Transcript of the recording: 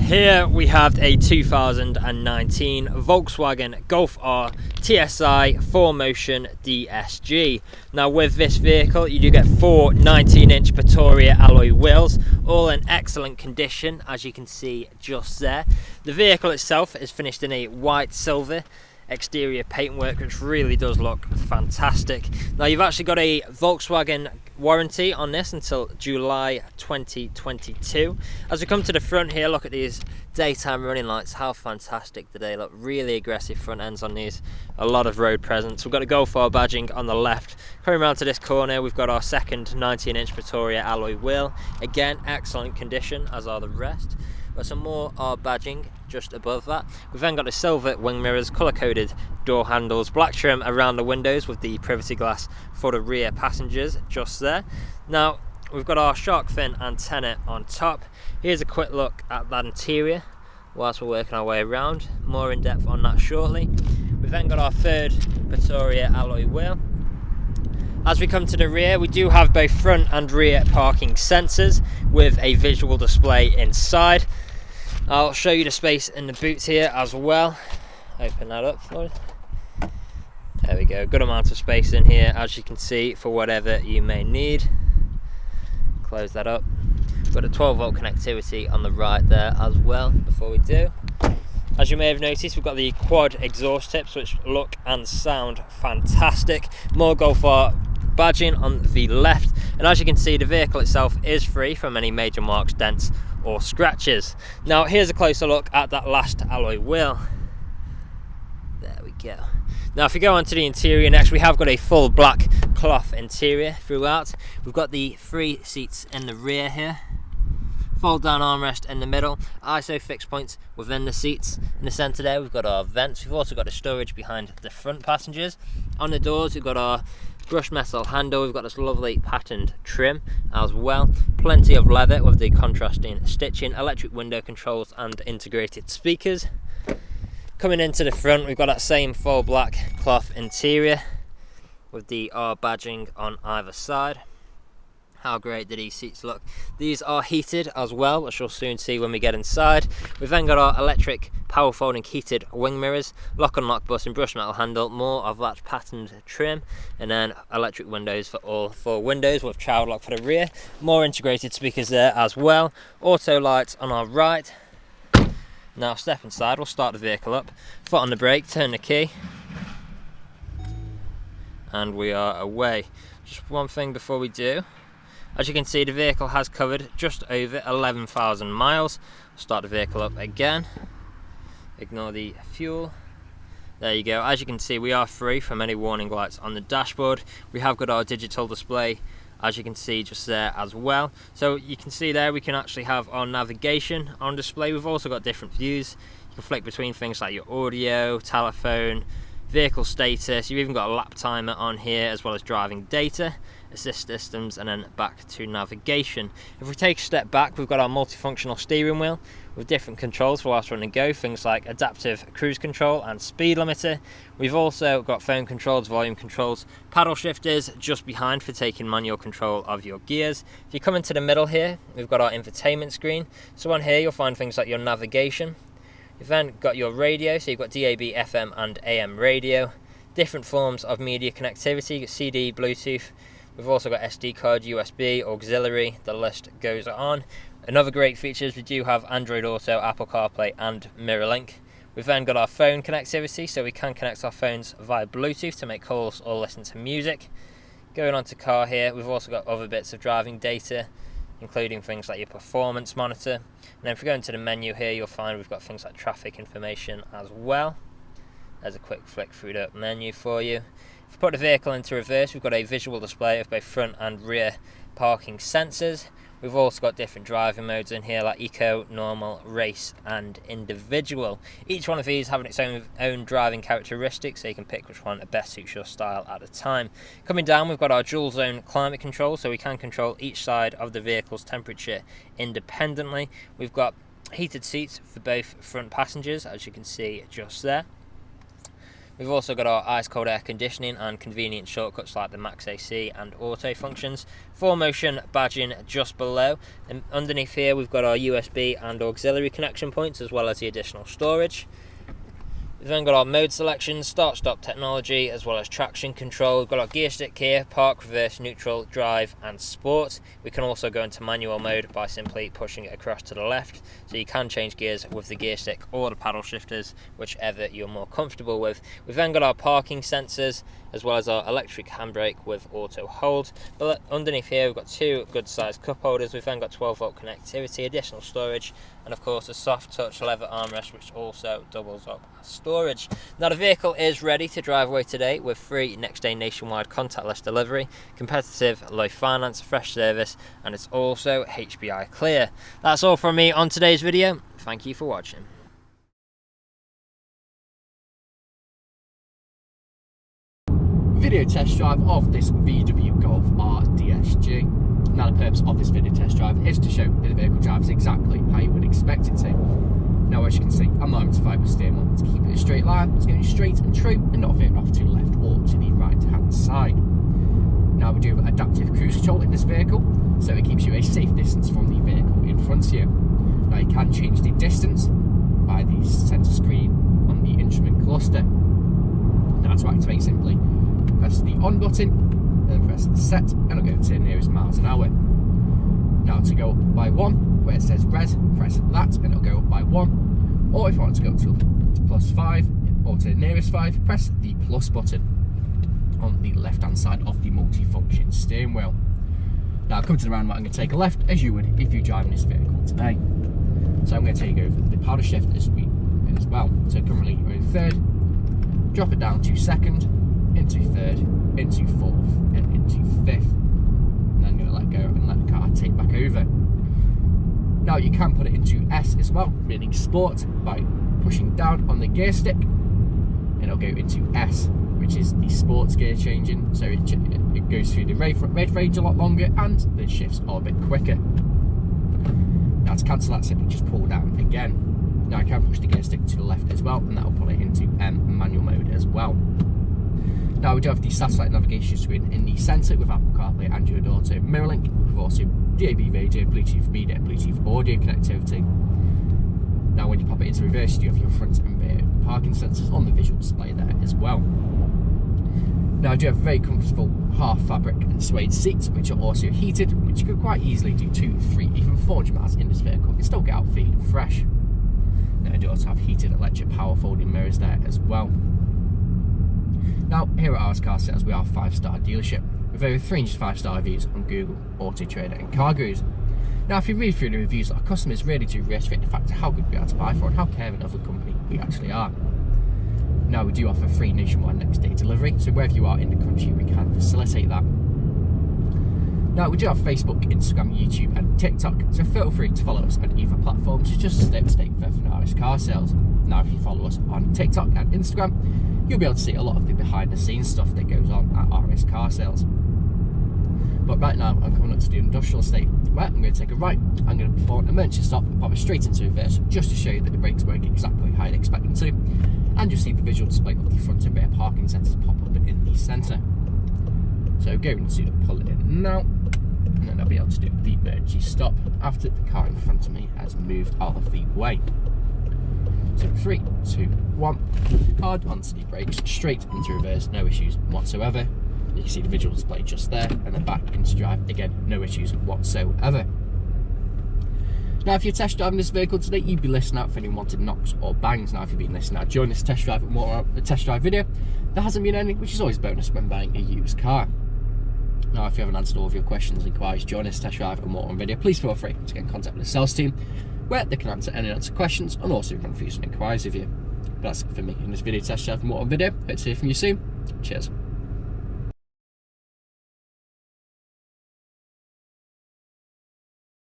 Here we have a 2019 Volkswagen Golf R TSI 4MOTION DSG. Now with this vehicle you do get 4 19-inch Pretoria alloy wheels, all in excellent condition as you can see just there. The vehicle itself is finished in a white silver exterior paintwork which really does look fantastic. Now you've actually got a Volkswagen warranty on this until July 2022. As we come to the front here, look at these daytime running lights, how fantastic do they look. Really aggressive front ends on these, a lot of road presence. We've got a Golf R badging on the left. Coming around to this corner we've got our second 19-inch Pretoria alloy wheel, again excellent condition as are the rest. Got some more R badging just above that. We've then got the silver wing mirrors, colour-coded door handles, black trim around the windows with the privacy glass for the rear passengers just there. Now we've got our shark fin antenna on top. Here's a quick look at that interior whilst we're working our way around. More in depth on that shortly. We've then got our third Pretoria alloy wheel. As we come to the rear, we do have both front and rear parking sensors with a visual display inside. I'll show you the space in the boot here as well. Open that up for us. There we go, good amount of space in here as you can see for whatever you may need. Close that up. We've got a 12 volt connectivity on the right there as well before we do. As you may have noticed, we've got the quad exhaust tips which look and sound fantastic. More Golf R badging on the left, and as you can see the vehicle itself is free from any major marks, dents or scratches. Now here's a closer look at that last alloy wheel. There we go. Now if we go on to the interior next, we have got a full black cloth interior throughout. We've got the 3 seats in the rear here, fold down armrest in the middle, ISO fixed points within the seats. In the centre there we've got our vents. We've also got the storage behind the front passengers. On the doors we've got our brushed metal handle. We've got this lovely patterned trim as well. Plenty of leather with the contrasting stitching, electric window controls and integrated speakers. Coming into the front we've got that same full black cloth interior with the R badging on either side. How great do these seats look. These are heated as well, which you'll soon see when we get inside. We've then got our electric power folding heated wing mirrors, lock and lock button, brushed metal handle, more of that patterned trim, and then electric windows for all 4 windows with child lock for the rear. More integrated speakers there as well. Auto lights on our right. Now step inside, we'll start the vehicle up, foot on the brake, turn the key, and we are away. Just one thing before we do. As you can see the vehicle has covered just over 11,000 miles. Start the vehicle up again. Ignore the fuel. There you go. As you can see we are free from any warning lights on the dashboard. We have got our digital display as you can see just there as well. So you can see there we can actually have our navigation on display. We've also got different views. You can flick between things like your audio, telephone, vehicle status. You've even got a lap timer on here as well as driving data, assist systems, and then back to navigation. If we take a step back, we've got our multifunctional steering wheel with different controls for whilst we're on the go, things like adaptive cruise control and speed limiter. We've also got phone controls, volume controls, paddle shifters just behind for taking manual control of your gears. If you come into the middle here, we've got our infotainment screen. So on here you'll find things like your navigation. You've then got your radio, so you've got DAB, FM and AM radio, different forms of media connectivity, you've got CD, Bluetooth. We've also got SD card, USB, auxiliary, the list goes on. Another great feature is we do have Android Auto, Apple CarPlay and MirrorLink. We've then got our phone connectivity, so we can connect our phones via Bluetooth to make calls or listen to music. Going on to car here, we've also got other bits of driving data, including things like your performance monitor. And then if we go into the menu here, you'll find we've got things like traffic information as well. There's a quick flick through the menu for you. If we put the vehicle into reverse, we've got a visual display of both front and rear parking sensors. We've also got different driving modes in here like Eco, Normal, Race and Individual. Each one of these having its own driving characteristics, so you can pick which one best suits your style at the time. Coming down we've got our dual zone climate control, so we can control each side of the vehicle's temperature independently. We've got heated seats for both front passengers, as you can see just there. We've also got our ice cold air conditioning and convenient shortcuts like the max AC and auto functions. 4MOTION badging just below, and underneath here we've got our USB and auxiliary connection points as well as the additional storage. We've then got our mode selection, start-stop technology, as well as traction control. We've got our gear stick here, park, reverse, neutral, drive, and sport. We can also go into manual mode by simply pushing it across to the left. So you can change gears with the gear stick or the paddle shifters, whichever you're more comfortable with. We've then got our parking sensors, as well as our electric handbrake with auto hold. But underneath here, we've got two good-sized cup holders. We've then got 12-volt connectivity, additional storage, and of course a soft touch leather armrest, which also doubles up as storage. Now the vehicle is ready to drive away today with free next day nationwide contactless delivery, competitive low finance, fresh service, and it's also HPI clear. That's all from me on today's video. Thank you for watching. Video test drive of this VW Golf R DSG. Now the purpose of this video test drive is to show that the vehicle drives exactly how you would expect it to. Now as you can see, I'm not motivated with steering wheel to keep it a straight line. It's going straight and true and not veering off to the left or to the right hand side. Now we do have adaptive cruise control in this vehicle, so it keeps you a safe distance from the vehicle in front of you. Now you can change the distance by the centre screen on the instrument cluster. Now to activate, simply press the on button and then press set, and it'll go to the nearest miles an hour. Now to go up by 1, where it says red, press that and it'll go up by 1. Or if you want to go to +5 or to the nearest 5, press the plus button on the left hand side of the multi-function steering wheel. Now come to the roundabout, I'm going to take a left as you would if you're driving this vehicle today. So I'm going to take over the paddle shift as well. So currently we're in third, drop it down to second, into third, into fourth, and into fifth. And I'm going to let go and let the car take back over. Now you can put it into S as well, meaning sport, by pushing down on the gear stick, and it'll go into S, which is the sports gear changing. So it goes through the red range a lot longer and the shifts are a bit quicker. Now to cancel that, simply just pull down again. Now I can push the gear stick to the left as well, and that will pull it into manual mode as well. Now we do have the satellite navigation screen in the centre with Apple CarPlay, Android Auto, MirrorLink. We've also DAB radio, Bluetooth media, Bluetooth audio connectivity. Now when you pop it into reverse, you have your front and rear parking sensors on the visual display there as well. Now I do have very comfortable half fabric and suede seats, which are also heated, which you could quite easily do 2, 3, even 400 miles in this vehicle and still get out feeling fresh. Now I do also have heated electric power folding mirrors there as well. Now, here at RS Car Sales, we are a 5-star dealership with over 300 5-star reviews on Google, Autotrader and CarGurus. Now, if you read through the reviews, our customers really do reiterate the fact of how good we are to buy for and how caring of a company we actually are. Now, we do offer free nationwide next day delivery, so wherever you are in the country, we can facilitate that. Now, we do have Facebook, Instagram, YouTube and TikTok, so feel free to follow us on either platform to just stay up to date with RS Car Sales. Now, if you follow us on TikTok and Instagram, you'll be able to see a lot of the behind the scenes stuff that goes on at RS Car Sales. But right now, I'm coming up to the industrial estate where I'm going to take a right, I'm going to perform an emergency stop and pop it straight into reverse just to show you that the brakes work exactly how you'd expect them to, and you'll see the visual display of the front and rear parking sensors pop up in the centre. So going to pull it in now, and then I'll be able to do the emergency stop after the car in front of me has moved out of the way. So 3, 2, 1, hard onto the brakes, straight into reverse, no issues whatsoever. You can see the visual display just there, and then back into drive, again, no issues whatsoever. Now if you're test driving this vehicle today, you'd be listening out for any wanted knocks or bangs. Now if you've been listening out during this test drive and more test drive video, there hasn't been any, which is always a bonus when buying a used car. Now if you haven't answered all of your questions and inquiries during this test drive and more on video, please feel free to get in contact with the sales team, where they can answer any unanswered questions and also run through some inquiries with you. But that's it for me in this video test drive and more on video. Hope to hear from you soon. Cheers.